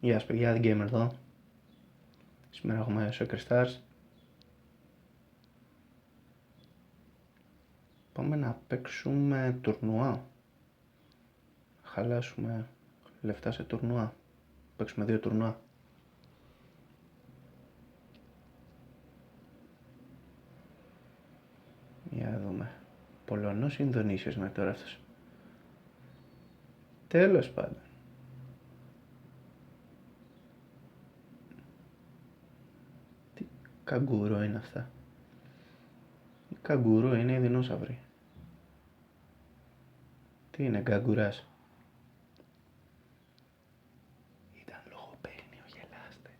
Γεια σας παιδιά, The Gamer εδώ. Σήμερα έχουμε Soccer Stars. Πάμε να παίξουμε τουρνουά. Χαλάσουμε λεφτά σε τουρνουά. Παίξουμε 2 τουρνουά. Για να δούμε. Πολωνός ή Ινδονήσιος μέχρι τώρα αυτός. Τέλος πάντων. Τι καγκουρό είναι αυτά. Η καγκουρό είναι οι δεινόσαυροι. Τι είναι καγκουράς. Ήταν λογοπαίγνιο, γελάστε.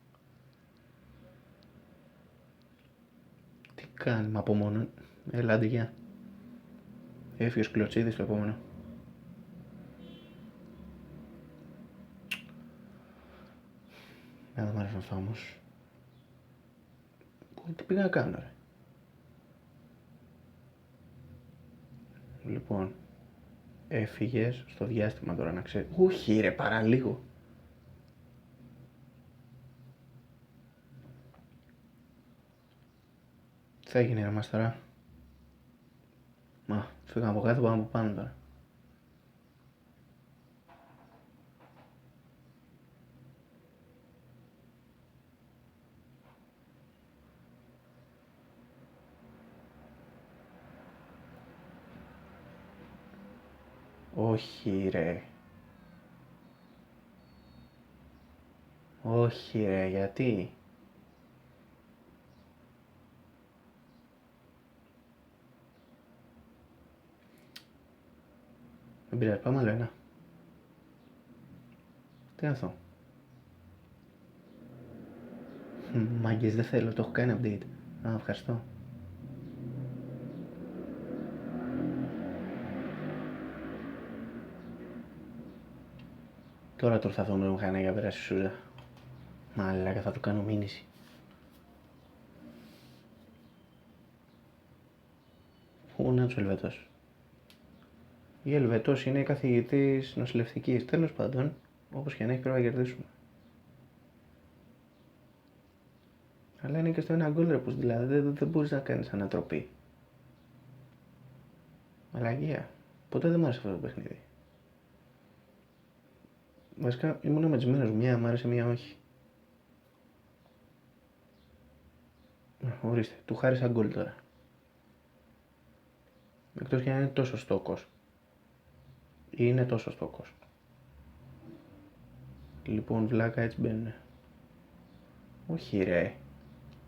Τι κάνει, μα από μόνο. Ελάτε γεια. Έφυγε ο Σκλωτσίδης το επόμενο. Να δούμε αν θα όμως. Τι πήγα να κάνω ρε. Λοιπόν, έφυγες στο διάστημα τώρα να ξέρεις. Όχι ρε, παραλίγο. Τι θα γίνει ρε μας τώρα. Μα, φύγαμε από κάτω, πάμε από πάνω τώρα. Όχι ρε. Όχι ρε, γιατί. Δεν πειράζει, πάμε άλλο ένα. Τι είναι αυτό. Μάγκες, δεν θέλω, το έχω κάνει update. Α, ευχαριστώ. Τώρα το θα δω με μηχανή για περάσει σούζα. Μαλάκα, θα του κάνω μήνυση. Πού να του Ελβετός. Η Ελβετός είναι καθηγητής νοσηλευτικής. Τέλος πάντων, όπως και αν έχει πρέπει να κερδίσουμε. Αλλά είναι και στο ένα γκολ ρε που δηλαδή δεν μπορείς να κάνεις ανατροπή. Μαλαγία. Ποτέ δεν μ' άρεσε αυτό το παιχνίδι. Βασικά ήμουν μετσμένος, μια μ' άρεσε, μια όχι. Ορίστε, του χάρισα γκολ τώρα. Εκτός και αν είναι τόσο στόκος. Είναι τόσο στόκος. Λοιπόν, βλάκα έτσι μπαίνουνε. Όχι ρε.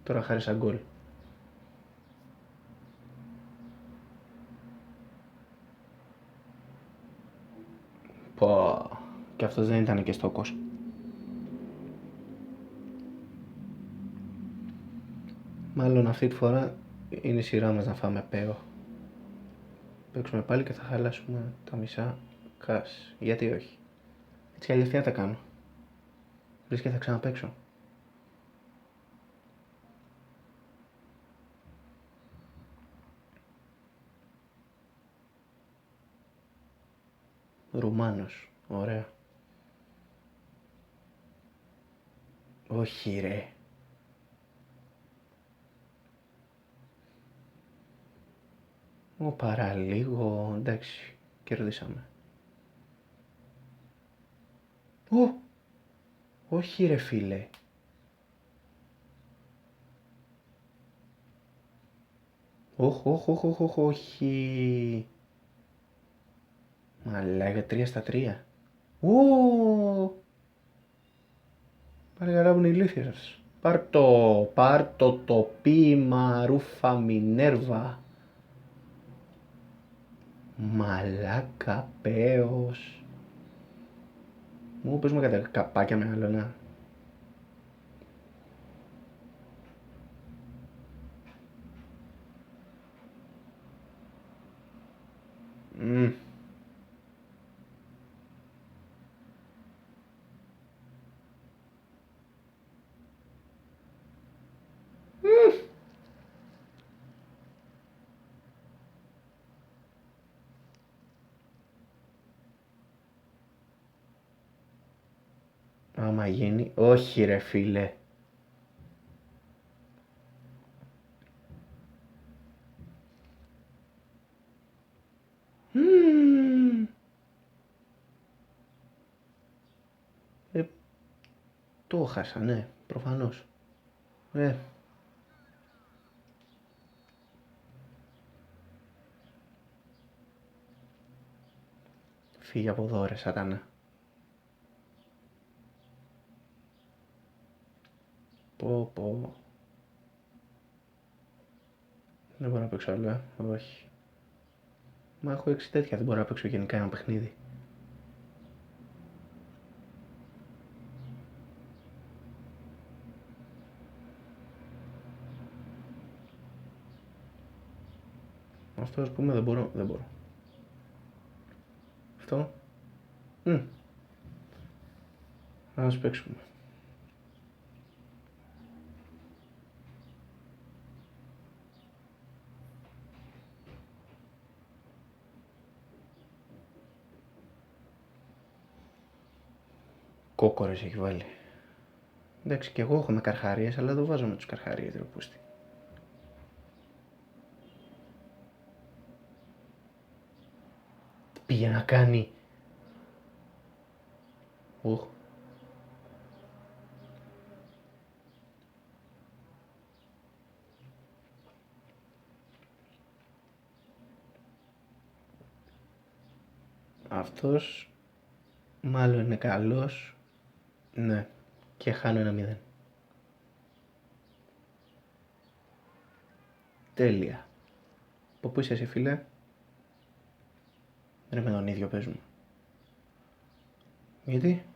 Τώρα χάρισα γκολ. Πω. Και αυτός δεν ήταν και στόκος. Μάλλον αυτή τη φορά είναι η σειρά μας να φάμε πέο. Παίξουμε πάλι και θα χαλάσουμε τα μισά κας. Γιατί όχι. Έτσι αλλιώς τι θα τα κάνω. Βρεις και θα ξαναπαίξω. Ρουμάνος. Ωραία. Όχι ρε. Παραλίγο. Εντάξει. Κερδίσαμε. Όχι ρε φίλε. Όχι. Μαλάκα, 3-3. Πάλι καλά που είναι ηλίθιες. Πάρ' το ποίημα ρούφα Μινέρβα. Μαλάκα πέος. Μου πες με κατά καπάκια μεγαλώνα. Άμα γίνει. Όχι ρε φίλε. Το χάσα, ναι, προφανώς. Φύγε από εδώ ρε σατάνα. Πω. Δεν μπορώ να παίξω άλλο, όχι. Μα έχω 6 τέτοια, δεν μπορώ να παίξω γενικά ένα παιχνίδι. Αυτό ας πούμε δεν μπορώ. Αυτό. Ας παίξουμε. Κόκορες έχει βάλει. Εντάξει, και εγώ έχω με καρχαρίες, αλλά δεν βάζω με τους καρχαρίες, ρε πούστη. Τι πήγε να κάνει. Αυτός μάλλον είναι καλός. Ναι. Και χάνω 1-0. Τέλεια. Από πού είσαι εσύ φίλε? Ρε με τον ίδιο παίζουμε. Γιατί?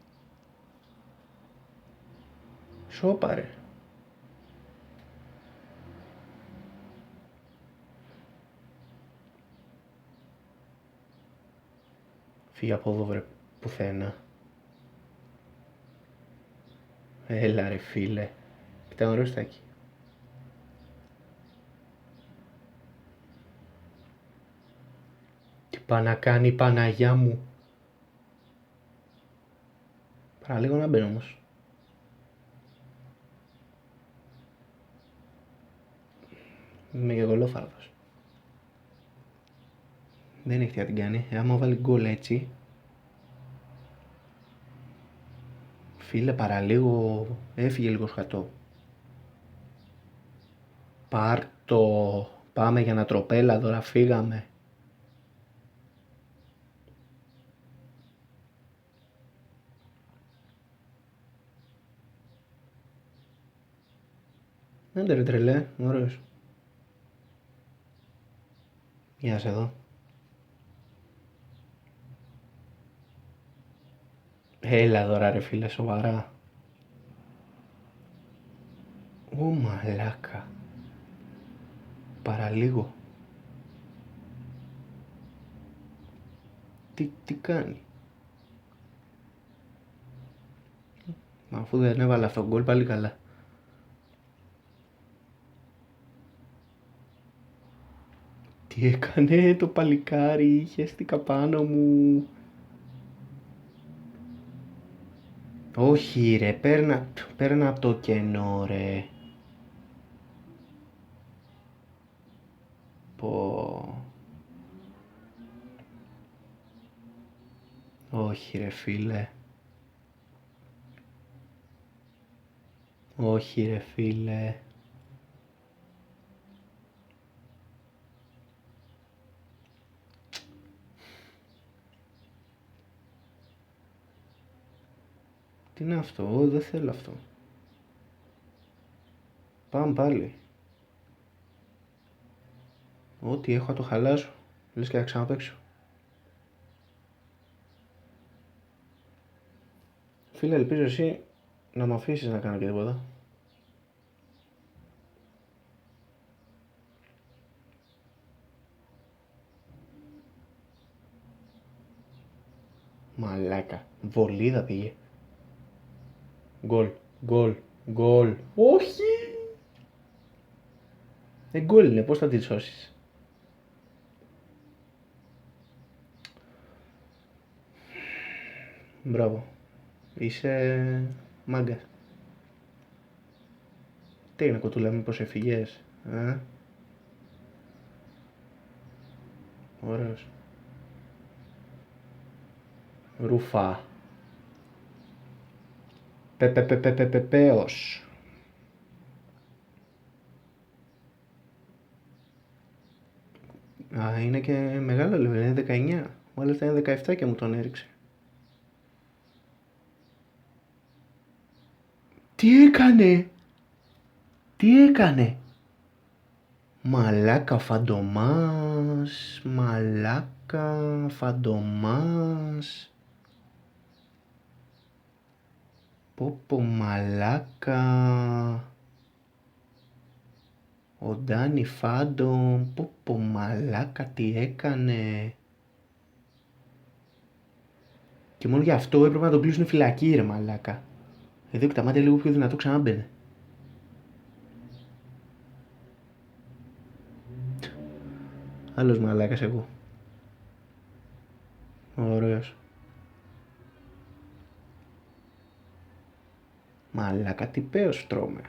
Σώπα ρε. Φύγε από εδώ βρε πουθένα. Έλα ρε φίλε. Ήταν ωραίο στάκι. Τι πά να κάνει η Παναγιά μου. Παραλίγο να μπαίνω όμως. Είμαι και γολόφαρδος. Δεν έχει τι να την κάνει. Άμα βάλει γκολ έτσι. Φίλε παραλίγο έφυγε λίγο σχατό. Πάρτο. Πάμε για να τροπέλα τώρα, φύγαμε. Άντε ρε τρελέ, ωραίος. Γεια σε εδώ. Έλα τώρα ρε φίλε, σοβαρά. Ω μαλάκα. Παραλίγο. Τι κάνει. Μα αφού δεν έβαλα αυτό γκολ πάλι καλά. Τι έκανε το παλικάρι, χέστηκα πάνω μου. Όχι ρε, παίρνα από το κενό ρε. Πω. Όχι ρε φίλε. Όχι ρε φίλε. Τι είναι αυτό, δεν θέλω αυτό. Πάμε πάλι. Ό,τι έχω το χαλάσω. Λες και θα ξαναπαίξω. Φίλε, ελπίζω εσύ να μ' αφήσεις να κάνω και τίποτα. Μαλάκα. Βολίδα πήγε. Γκολ. Όχι! Γκολ είναι, πώς θα τη σώσεις. Μπράβο. Είσαι μάγκας. Τι είναι κοτούλα, μήπως έφυγες? Ωραίος. Ρούφα. Πεπεπεπεπεπέος. Α, είναι και μεγάλο level, είναι 19. Ο άλλος ήταν 17 και μου τον έριξε. Τι έκανε? Τι έκανε? Μαλάκα φαντομάς. Μαλάκα φαντομάς. Πω μαλάκα. Ο Ντάνι Φάντομ. Πω μαλάκα τι έκανε. Και μόνο γι' αυτό έπρεπε να τον κλείσουν φυλακή ρε μαλάκα. Εδώ και τα μάτια λίγο πιο δυνατό ξανάμπαινε. Άλλος μαλάκας εγώ. Ωραίος. Μαλάκα τι πέος τρώμε.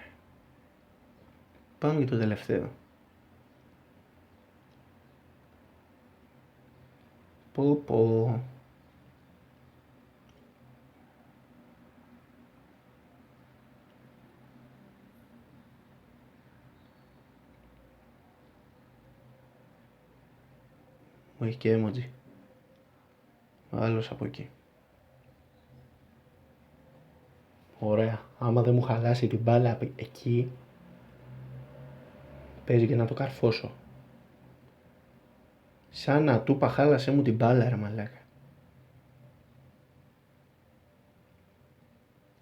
Πάμε για το τελευταίο. Πω. Μου έχει και emoji. Άλλος από εκεί. Ωραία. Άμα δεν μου χαλάσει την μπάλα εκεί, παίζει και να το καρφώσω. Σαν να του είπα χάλασέ μου την μπάλα ρε μαλάκα.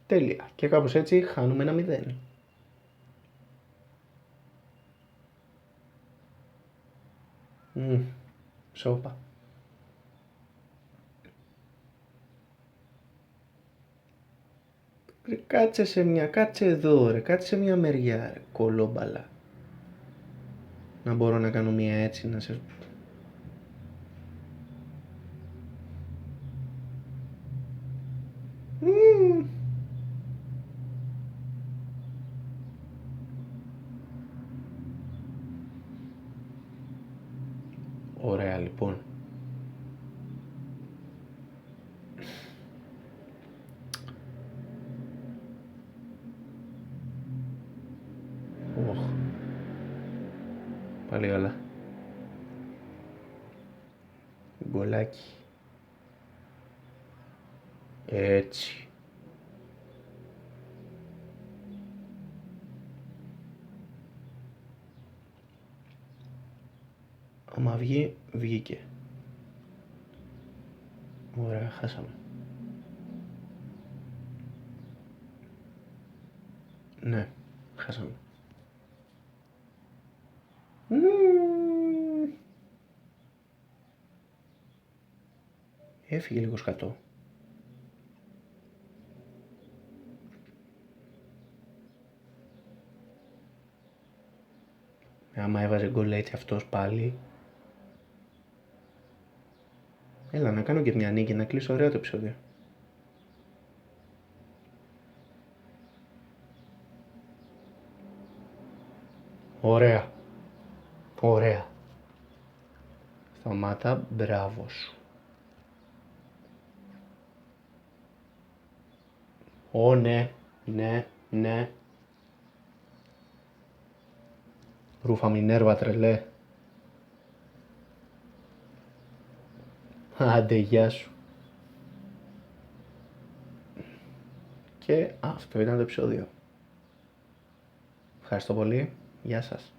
Τέλεια. Και κάπως έτσι χάνουμε 1-0. Σόπα. Κάτσε εδώ ρε, κάτσε σε μια μεριά ρε, κολόμπαλα. Να μπορώ να κάνω μια έτσι, να σε... Ωραία λοιπόν. Πάλι καλά. Γκολάκι. Έτσι. Άμα βγει, βγήκε. Ωραία, χάσαμε. Ναι, χάσαμε. Έφυγε λίγο σκατό. Άμα έβαζε γκολ έτσι αυτός πάλι. Έλα να κάνω και μια νίκη, να κλείσω ωραίο το επεισόδιο. Ωραία. Ωραία. Σταμάτα, μπράβο σου. Ω, ναι. Ρούφα Μινέρβα τρελέ. Άντε, γεια σου. Και αυτό ήταν το επεισόδιο. Ευχαριστώ πολύ. Γεια σας.